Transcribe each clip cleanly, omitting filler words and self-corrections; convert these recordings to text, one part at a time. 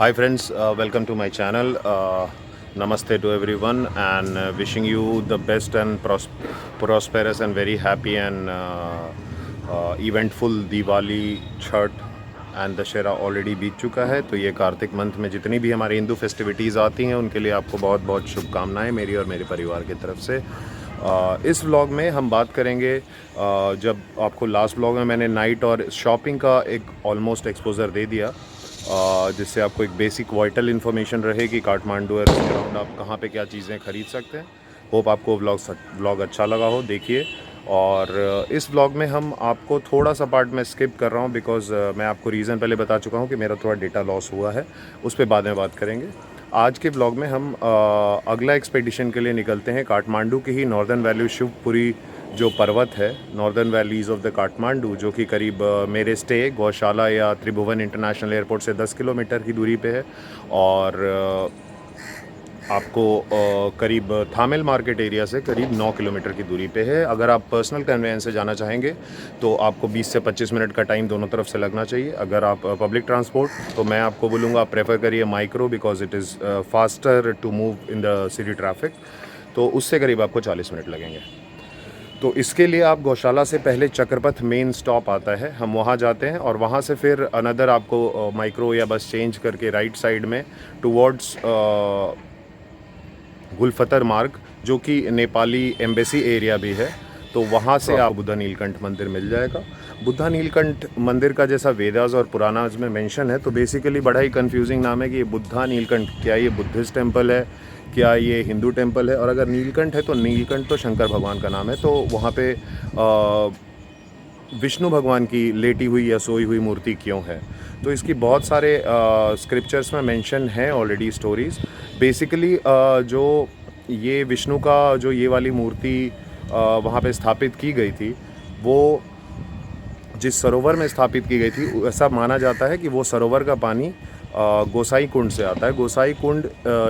Hi friends, welcome to my channel. Namaste to everyone and wishing you the best and prosperous and very happy and eventful Diwali, Chhat and Dussehra already बीत चुका है। तो ये Kartik month में जितनी भी हमारी हिंदू फेस्टिविटीज़ आती हैं उनके लिए आपको बहुत बहुत शुभकामनाएं मेरी और मेरे परिवार की तरफ से। इस व्लॉग में हम बात करेंगे, जब आपको लास्ट व्लॉग में मैंने नाइट और शॉपिंग का एक ऑलमोस्ट एक्सपोजर दे दिया, जिससे आपको एक बेसिक वाइटल इन्फॉर्मेशन रहेगी काठमांडू और उसके अराउंड आप कहाँ पे क्या चीज़ें खरीद सकते हैं। होप आपको व्लॉग अच्छा लगा हो, देखिए। और इस व्लॉग में हम आपको थोड़ा सा पार्ट में स्किप कर रहा हूँ बिकॉज़ मैं आपको रीज़न पहले बता चुका हूँ कि मेरा थोड़ा डेटा लॉस हुआ है, उस पर बाद में बात करेंगे। आज के व्लॉग में हम अगला एक्सपेडिशन के लिए निकलते हैं। काठमांडू की ही नॉर्दर्न वैली शिवपुरी जो पर्वत है, northern valleys of the Kathmandu, जो कि करीब मेरे स्टे गौशाला या त्रिभुवन इंटरनेशनल एयरपोर्ट से 10 किलोमीटर की दूरी पे है। और आपको करीब थामेल मार्केट एरिया से करीब 9 किलोमीटर की दूरी पे है। अगर आप पर्सनल कन्वेंस से जाना चाहेंगे तो आपको 20 से 25 मिनट का टाइम दोनों तरफ से लगना चाहिए। अगर आप पब्लिक ट्रांसपोर्ट, तो मैं आपको बोलूँगा आप प्रेफर करिए micro, because it is faster to move in the city traffic. तो उससे करीब आपको 40 मिनट लगेंगे। तो इसके लिए आप गौशाला से पहले चक्रपथ मेन स्टॉप आता है, हम वहाँ जाते हैं और वहाँ से फिर अनदर आपको माइक्रो या बस चेंज करके राइट साइड में टुवर्ड्स गुलफतर मार्ग, जो कि नेपाली एम्बेसी एरिया भी है, तो वहाँ से आप बुद्धा नीलकंठ मंदिर मिल जाएगा। बुद्धा नीलकंठ मंदिर का जैसा वेदास और पुराणास में मेंशन है, तो बेसिकली बड़ा ही कंफ्यूजिंग नाम है कि ये बुद्धा नीलकंठ, क्या ये बुद्धिस्ट टेम्पल है, क्या ये हिंदू टेम्पल है। और अगर नीलकंठ है तो नीलकंठ तो शंकर भगवान का नाम है, तो वहाँ पे विष्णु भगवान की लेटी हुई या सोई हुई मूर्ति क्यों है, तो इसकी बहुत सारे स्क्रिप्चर्स में मेंशन है ऑलरेडी स्टोरीज़। बेसिकली जो ये विष्णु का जो ये वाली मूर्ति वहाँ पे स्थापित की गई थी, वो जिस सरोवर में स्थापित की गई थी, ऐसा माना जाता है कि वो सरोवर का पानी गोसाई कुंड से आता है। गोसाई कुंड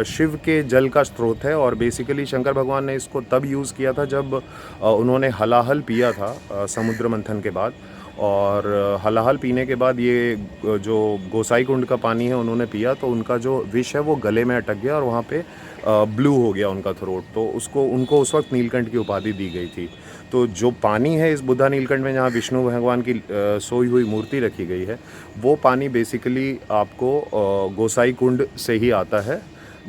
शिव के जल का स्रोत है और बेसिकली शंकर भगवान ने इसको तब यूज़ किया था जब उन्होंने हलाहल पिया था समुद्र मंथन के बाद। और हलाहल पीने के बाद ये जो गोसाई कुंड का पानी है उन्होंने पिया, तो उनका जो विष है वो गले में अटक गया और वहाँ पे ब्लू हो गया उनका थ्रोट, तो उनको उस वक्त नीलकंठ की उपाधि दी गई थी। तो जो पानी है इस बुद्धा नीलकंठ में, जहाँ विष्णु भगवान की सोई हुई मूर्ति रखी गई है, वो पानी बेसिकली आपको गोसाई कुंड से ही आता है,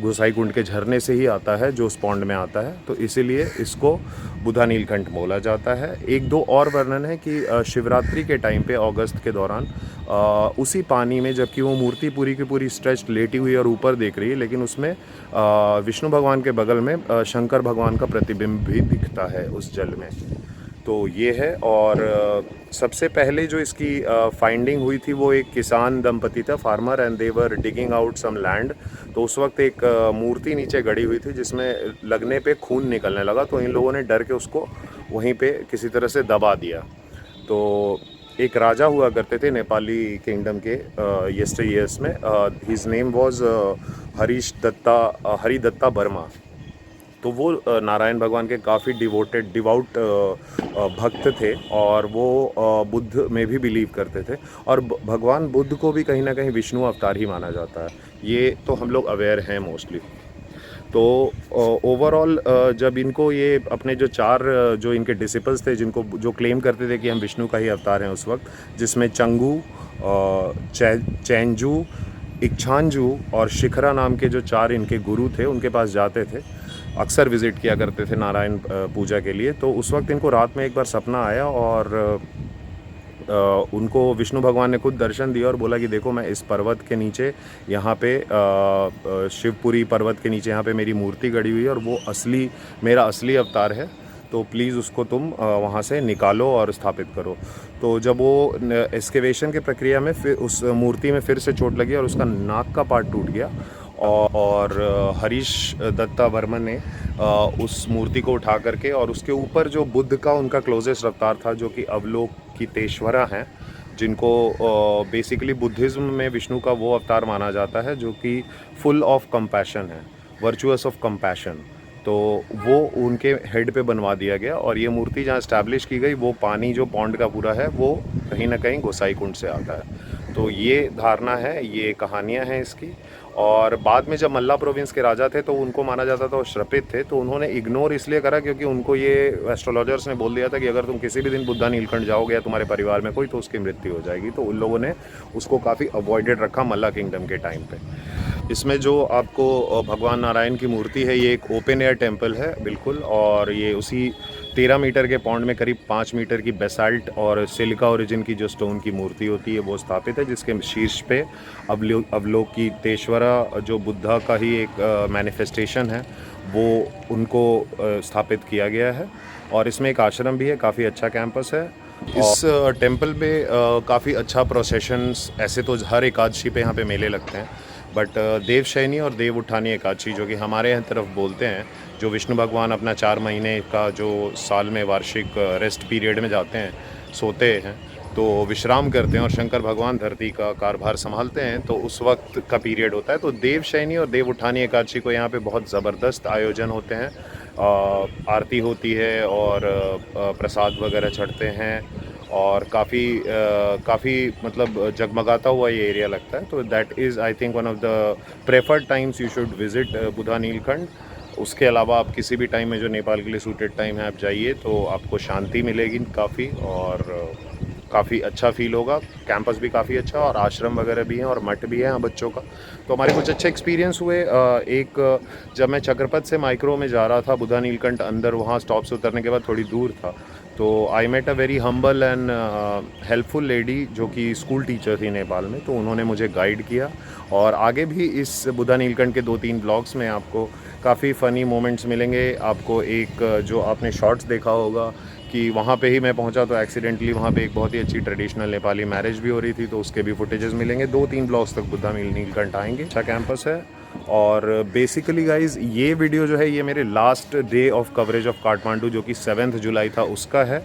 गोसाई कुंड के झरने से ही आता है, जो उस पौंड में आता है, तो इसीलिए इसको बुद्धा नीलकंठ बोला जाता है। एक दो और वर्णन है कि शिवरात्रि के टाइम पे अगस्त के दौरान उसी पानी में, जबकि वो मूर्ति पूरी की पूरी स्ट्रेच्ड लेटी हुई और ऊपर देख रही है, लेकिन उसमें विष्णु भगवान के बगल में शंकर भगवान का प्रतिबिंब भी दिखता है उस जल में। तो ये है। और सबसे पहले जो इसकी फाइंडिंग हुई थी वो एक किसान दंपति था, farmer, and they were digging out some land. तो उस वक्त एक मूर्ति नीचे गड़ी हुई थी जिसमें लगने पे खून निकलने लगा, तो इन लोगों ने डर के उसको वहीं पे किसी तरह से दबा दिया। तो एक राजा हुआ करते थे नेपाली किंगडम के यस्टर ईयर्स में, हिज नेम वाज हरिदत्ता वर्मा। तो वो नारायण भगवान के काफ़ी डिवाउट भक्त थे और वो बुद्ध में भी बिलीव करते थे, और भगवान बुद्ध को भी कहीं ना कहीं विष्णु अवतार ही माना जाता है, ये तो हम लोग अवेयर हैं मोस्टली। तो ओवरऑल जब इनको ये अपने जो चार जो इनके डिसिपल्स थे, जिनको जो क्लेम करते थे कि हम विष्णु का ही अवतार हैं उस वक्त, जिसमें चंगू, चैनजू, इच्छांजू और शिखरा नाम के जो चार इनके गुरु थे, उनके पास जाते थे, अक्सर विज़िट किया करते थे नारायण पूजा के लिए। तो उस वक्त इनको रात में एक बार सपना आया और उनको विष्णु भगवान ने खुद दर्शन दिया और बोला कि देखो, मैं इस पर्वत के नीचे, यहाँ पे शिवपुरी पर्वत के नीचे यहाँ पे मेरी मूर्ति गड़ी हुई है और वो मेरा असली अवतार है, तो प्लीज़ उसको तुम वहाँ से निकालो और स्थापित करो। तो जब वो एक्सकेवेशन के प्रक्रिया में फिर उस मूर्ति में फिर से चोट लगी और उसका नाक का पार्ट टूट गया, और हरीश दत्ता वर्मन ने उस मूर्ति को उठा करके, और उसके ऊपर जो बुद्ध का उनका क्लोजेस्ट अवतार था, जो कि अवलोकितेश्वरा हैं, जिनको बेसिकली बुद्धिज़्म में विष्णु का वो अवतार माना जाता है जो कि फुल ऑफ कंपैशन है, वर्चुअस ऑफ कंपैशन। तो वो उनके हेड पे बनवा दिया गया, और ये मूर्ति जहाँ इस्टेब्लिश की गई, वो पानी जो पौंड का पूरा है वो कहीं ना कहीं गोसाई कुंड से आता है। तो ये धारणा है, ये कहानियाँ हैं इसकी। और बाद में जब मल्ला प्रोविंस के राजा थे तो उनको माना जाता था वो श्रपित थे, तो उन्होंने इग्नोर इसलिए करा क्योंकि उनको ये एस्ट्रोलॉजर्स ने बोल दिया था कि अगर तुम किसी भी दिन बुद्धा नीलकंठ जाओगे या तुम्हारे परिवार में कोई, तो उसकी मृत्यु हो जाएगी। तो उन लोगों ने उसको काफ़ी अवॉइडेड रखा मल्ला किंगडम के टाइम पे। इसमें जो आपको भगवान नारायण की मूर्ति है ये एक ओपन एयर टेम्पल है बिल्कुल, और ये उसी 13 मीटर के पौंड में करीब 5 मीटर की बेसाल्ट और सिलिका ओरिजिन की जो स्टोन की मूर्ति होती है वो स्थापित है, जिसके शीर्ष पे अवलोकितेश्वरा जो बुद्धा का ही एक मैनिफेस्टेशन है वो उनको स्थापित किया गया है। और इसमें एक आश्रम भी है, काफ़ी अच्छा कैंपस है। इस टेम्पल पे काफ़ी अच्छा प्रोसेशंस, ऐसे तो हर एकादशी पे यहाँ पे मेले लगते हैं, बट देवशयनी और देव उठानी एकादशी जो कि हमारे यहाँ तरफ बोलते हैं, जो विष्णु भगवान अपना 4 महीने का जो साल में वार्षिक रेस्ट पीरियड में जाते हैं, सोते हैं, तो विश्राम करते हैं और शंकर भगवान धरती का कार्यभार संभालते हैं, तो उस वक्त का पीरियड होता है। तो देवशयनी और देव उठानी एकादशी को यहाँ पे बहुत ज़बरदस्त आयोजन होते हैं, आरती होती है और प्रसाद वगैरह चढ़ते हैं और काफ़ी मतलब जगमगाता हुआ ये एरिया लगता है। तो that is I think one of the preferred times you should visit Buddha Neelkanth. उसके अलावा आप किसी भी टाइम में जो नेपाल के लिए सूटेड टाइम है आप जाइए, तो आपको शांति मिलेगी काफ़ी और काफ़ी अच्छा फील होगा। कैंपस भी काफ़ी अच्छा और आश्रम वगैरह भी हैं और मठ भी है यहाँ बच्चों का। तो हमारे कुछ अच्छे एक्सपीरियंस हुए। एक जब मैं चक्रपत से माइक्रो में जा रहा था बुद्धा नीलकंठ अंदर, वहाँ स्टॉप से उतरने के बाद थोड़ी दूर था, तो I met a very humble and helpful lady जो कि स्कूल टीचर थी नेपाल में। तो उन्होंने मुझे गाइड किया और आगे भी इस बुद्धा नीलकंठ के 2-3 ब्लॉग्स में आपको काफ़ी फ़नी मोमेंट्स मिलेंगे। आपको एक जो आपने शॉर्ट्स देखा होगा कि वहाँ पे ही मैं पहुँचा तो एक्सीडेंटली वहाँ पे एक बहुत ही अच्छी ट्रेडिशनल नेपाली मैरिज भी हो रही थी, तो उसके भी फुटेजेस मिलेंगे। 2-3 ब्लॉग्स तक बुद्धा नीलकंठ आएंगे। अच्छा कैंपस है। और बेसिकली गाइज ये वीडियो जो है ये मेरे last day of coverage of Kathmandu जो कि 7 जुलाई था उसका है।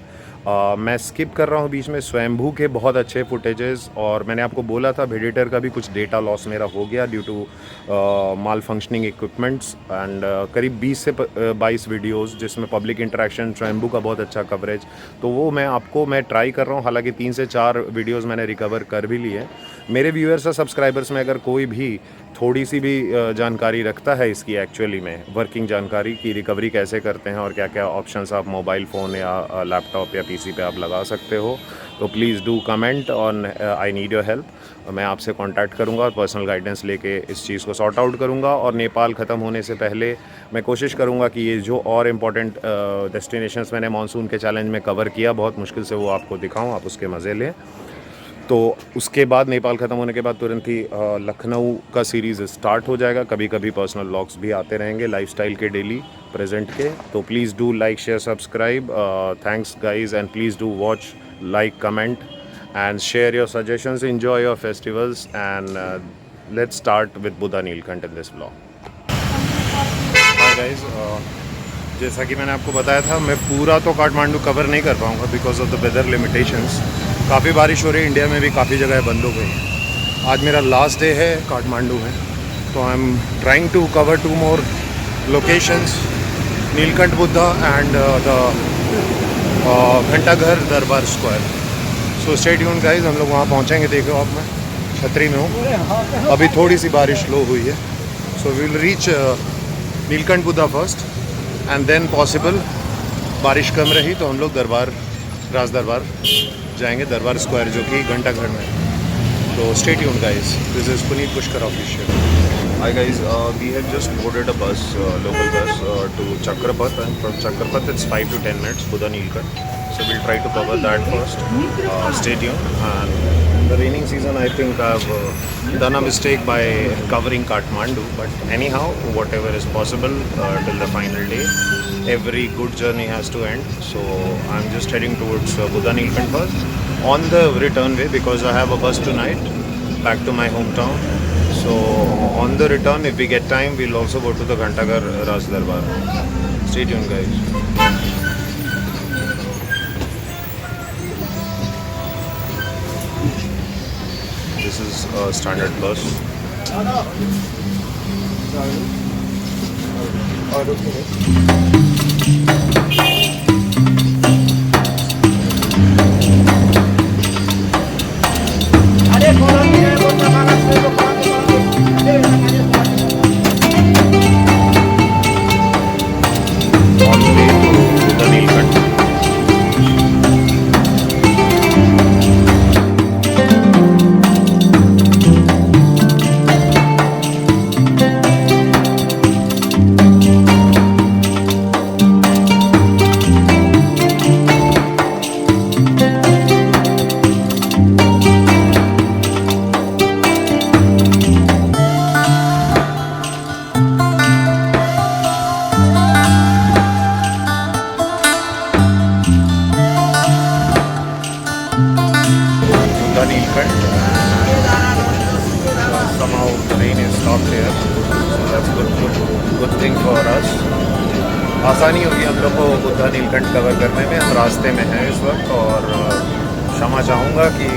मैं स्किप कर रहा हूँ बीच में स्वयंभू के बहुत अच्छे फुटेजेस, और मैंने आपको बोला था भेडिटर का भी कुछ डेटा लॉस मेरा हो गया due to malfunctioning equipments and करीब 20 से 22 वीडियोस जिसमें पब्लिक इंटरेक्शन, स्वयंभू का बहुत अच्छा कवरेज, तो वो मैं ट्राई कर रहा हूँ। हालांकि 3 से 4 वीडियोस मैंने रिकवर कर भी लिए। मेरे व्यूअर्स और सब्सक्राइबर्स में अगर कोई भी थोड़ी सी भी जानकारी रखता है इसकी एक्चुअली में वर्किंग जानकारी की रिकवरी कैसे करते हैं और क्या क्या ऑप्शंस आप मोबाइल फ़ोन या लैपटॉप या पीसी पे आप लगा सकते हो, तो please do comment on I need your help. मैं आपसे कांटेक्ट करूंगा और पर्सनल गाइडेंस लेके इस चीज़ को सॉर्ट आउट करूंगा। और नेपाल ख़त्म होने से पहले मैं कोशिश करूंगा कि ये जो और इम्पॉर्टेंट डेस्टिनेशंस मैंने मानसून के चैलेंज में कवर किया बहुत मुश्किल से, वो आपको दिखाऊँ, आप उसके मज़े लें। तो उसके बाद नेपाल ख़त्म होने के बाद तुरंत ही लखनऊ का सीरीज़ स्टार्ट हो जाएगा। कभी कभी पर्सनल व्लॉग्स भी आते रहेंगे लाइफस्टाइल के, डेली प्रेजेंट के। तो please do like, share, subscribe. Thanks guys and please do watch, like, comment and share your suggestions. Enjoy your festivals and let's start with Buddha Neelkanth in this vlog. Hi guys, जैसा कि मैंने आपको बताया था मैं पूरा तो काठमांडू कवर नहीं कर पाऊँगा because of the weather limitations. काफ़ी बारिश हो रही है, इंडिया में भी काफ़ी जगह बंद हो गई। आज मेरा लास्ट डे है काठमांडू में, तो I am trying to cover 2 more locations, Neelkanth Buddha and the Ghantaghar Durbar Square. So stay tuned guys, हम लोग वहाँ पहुँचेंगे। देखो आप, मैं छतरी में हूँ, अभी थोड़ी सी बारिश लो हुई है। So we will reach Neelkanth Buddha first and then possible बारिश कम रही तो हम लोग राज दरबार जाएंगे, दरबार स्क्वायर जो कि घंटाघर में। तो stay tuned guys, this is Puneet Pushkar official. Hi guys, we have just boarded a bus, local bus to Chakrapath, and from Chakrapath it's 5 to 10 minutes Buddha Nilkant. So we'll try to cover that first. Stay tuned. And the raining season, I think I've done a mistake by covering Kathmandu, but anyhow, whatever is possible till the final day. Every good journey has to end, so I'm just heading towards Buddha Nilkant first. On the return way, because I have a bus tonight back to my hometown, so on the return, if we get time, we'll also go to the Ghantaghar Raj Darbar. Stay tuned, guys. This is a standard bus. अरे आसपास। आसानी होगी हम लोग को Buddha Neelkanth cover करने में। हम रास्ते में हैं इस वक्त और क्षमा चाहूँगा कि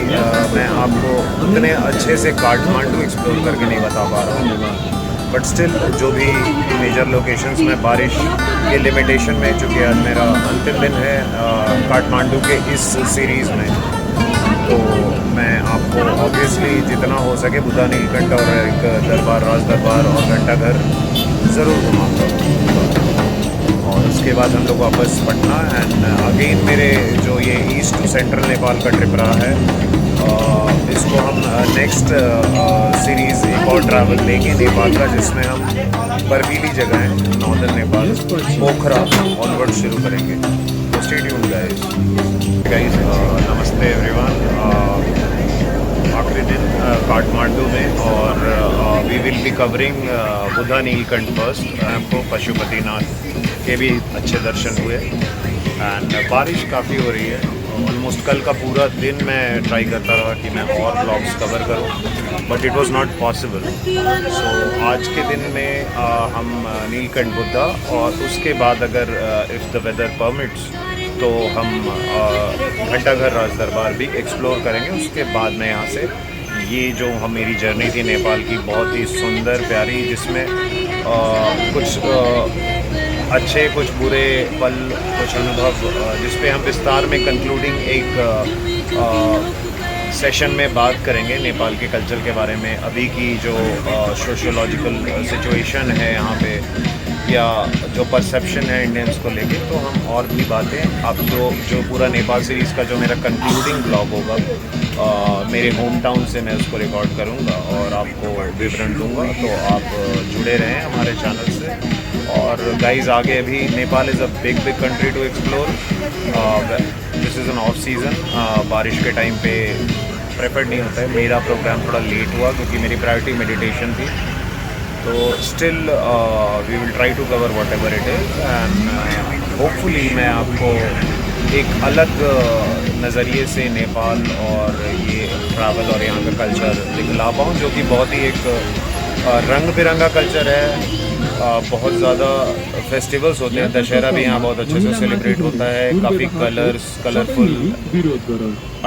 मैं आपको उतने अच्छे से काठमांडू एक्सप्लोर करके नहीं बता पा रहा हूँ, बट स्टिल जो भी मेजर लोकेशंस में बारिश के लिमिटेशन में, चूँकि आज मेरा अंतिम दिन है काठमांडू के इस सीरीज़ में, तो मैं आपको ऑब्वियसली जितना हो सके बुद्धा नीलकंठ और एक दरबार, राज दरबार और घंटाघर ज़रूर घुमाऊँगा। और उसके बाद हम लोग वापस पटना एंड अगेन मेरे जो ये ईस्ट टू सेंट्रल नेपाल का ट्रिप रहा है, इसको हम नेक्स्ट सीरीज़ एक और ट्रैवल लेंगे नेपाल का, जिसमें हम बर्फीली जगह है नॉर्दर्न नेपाल, पोखरा ऑनवर्ड शुरू करेंगे। तो स्टे ट्यून्ड गाइस। नमस्ते एवरीवन। आखिरी दिन काठमांडू में और we will be covering Buddha Neelkanth first. हमको पशुपतिनाथ के भी अच्छे दर्शन हुए एंड बारिश काफ़ी हो रही है। ऑलमोस्ट कल का पूरा दिन मैं ट्राई करता रहा कि मैं और ब्लॉग्स कवर करूं, but it was not possible. So आज के दिन में हम नीलकंठ बुद्धा और उसके बाद अगर इफ़ द वेदर परमिट्स तो हम घंटाघर राज दरबार भी एक्सप्लोर करेंगे। उसके बाद में यहाँ से ये जो हम मेरी जर्नी थी नेपाल की, बहुत ही सुंदर प्यारी, जिसमें कुछ अच्छे कुछ बुरे पल, कुछ अनुभव, जिस पे हम विस्तार में कंक्लूडिंग एक सेशन में बात करेंगे नेपाल के कल्चर के बारे में, अभी की जो सोशियोलॉजिकल सिचुएशन है यहाँ पे, या जो परसेप्शन है इंडियंस को लेके। तो हम और भी बातें आपको, जो पूरा नेपाल सीरीज़ का जो मेरा कंक्लूडिंग ब्लॉग होगा, मेरे होम टाउन से मैं उसको रिकॉर्ड करूँगा और आपको विवरण दूँगा। तो आप जुड़े रहें हमारे चैनल से। और गाइस आगे अभी Nepal is a big country to explore. This is an off season. बारिश के टाइम पे प्रेफर्ड नहीं होता है। मेरा प्रोग्राम थोड़ा लेट हुआ क्योंकि मेरी प्रायोरिटी मेडिटेशन थी। तो still we will try to cover whatever it is and hopefully मैं आपको एक अलग नज़रिए से नेपाल और ये ट्रैवल और यहाँ का कल्चर दिखला पाऊँ, जो कि बहुत ही एक रंग बिरंगा कल्चर है। बहुत ज़्यादा फेस्टिवल्स होते हैं। दशहरा भी यहाँ बहुत अच्छे से सेलिब्रेट होता है। काफ़ी colours, colourful,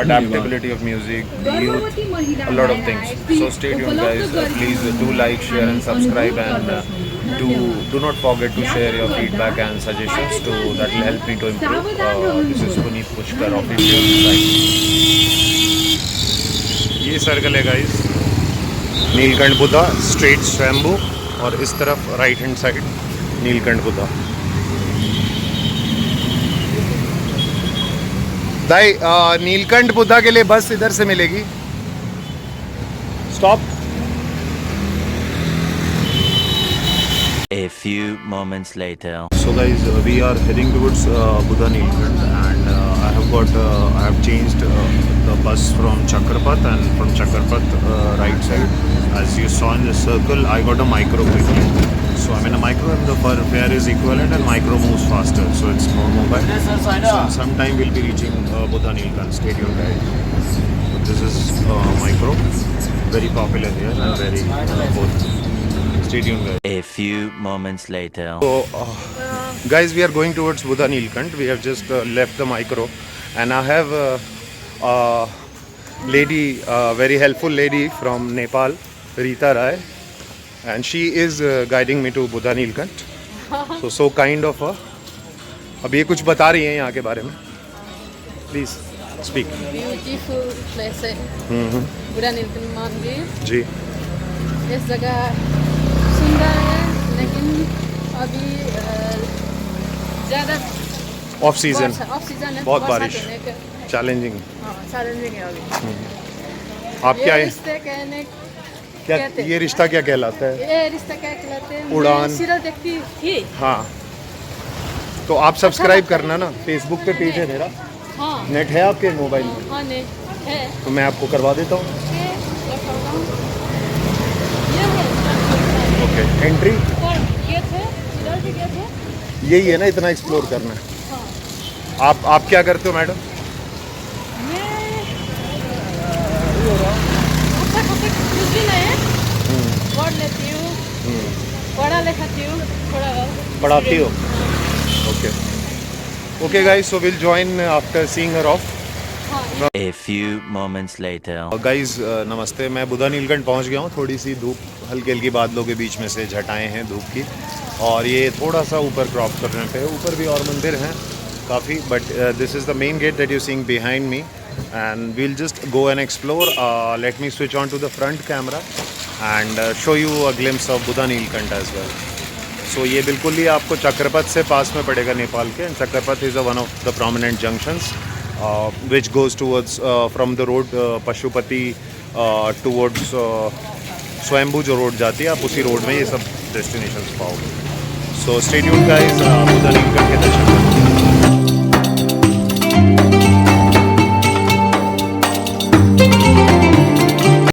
adaptability of music, youth, a lot of things. So stay tuned guys. Please do like, share and subscribe, and do not forget to share your feedback and suggestions to that will help me to improve. This is Puneet Pushkar official site. ये circle है guys, Neelkanth Buddha straight Swayambhu, और इस तरफ right hand side Neelkanth Buddha. दाई नीलकंठ बुद्धा के लिए bus इधर से मिलेगी। Stop. A few moments later. So guys, we are heading towards Buddha Nilkant, and I have changed the bus from Chakrapath, and from Chakrapath right side, as you saw in the circle, I got a micro quickly. So I'm in a micro and the fare is equivalent, and micro moves faster, so it's more mobile. So in some time we'll be reaching Buddha Nilkant Stadium guys. So this is micro, very popular here and very both. Stay tuned guys. A few moments later. So guys, we are going towards Buddha Nilkant. We have just left the micro, and I have a lady, very helpful lady from Nepal, Rita Rai, and she is guiding me to Buddha Nilkant. So kind of her. अब ये कुछ बता रही हैं यहाँ के बारे में। Please speak. Beautiful place है बुद्धा नीलकंठ मंदिर जी। इस जगह सुंदर है, लेकिन अभी ज़्यादा ऑफ सीजन है, बहुत बरसात बारिश, होने के चैलेंजिंग। चैलेंजिंग है अभी। आप क्या ये है, रिश्ते कहने क्या कहते हैं। ये रिश्ता क्या कहलाता है? ये रिश्ता क्या कहलाते हैं? उड़ान। मैं सीरियल देखती थी। हाँ, तो आप सब्सक्राइब करना ना, फेसबुक पे पेज है मेरा। हाँ नेट है आपके मोबाइल में? हाँ नहीं है। तो मैं आपको करवा देता हूँ। ये है ओके, एंट्री और ये थे सीरियल भी गए थे। यही है ना, इतना एक्सप्लोर करना है। हाँ आप क्या करते हो मैडम? मैं अच्छा खासा कुछ भी नहीं है, पढ़ लेती हूँ, पढ़ा लिखाती हूँ, पढ़ाती हो? Okay okay guys, so will join after seeing her of. A few moments later. Guys नमस्ते, मैं बुधा नीलकंठ पहुंच गया हूं. थोड़ी सी धूप हल्के हल्की बादलों के बीच में से झटाएं हैं धूप की, और ये थोड़ा सा ऊपर क्रॉप करने पे है. ऊपर भी और मंदिर हैं काफ़ी, but this is the main gate that you seeing behind me, and we'll just go and explore. Let me switch on to the front camera and show you a glimpse of Buddha Neelkanth as well. So ये बिल्कुल ही आपको चक्रपथ से पास में पड़ेगा नेपाल के, and Chakrapath is one of the prominent junctions which goes towards from the road Pashupati towards Swayambhu जो road जाती है, आप उसी रोड में ये सब डेस्टिनेशंस पाओगे. सो स्टे ट्यून्ड गाइस, बुधा नीलकंठ के दर्शन करें.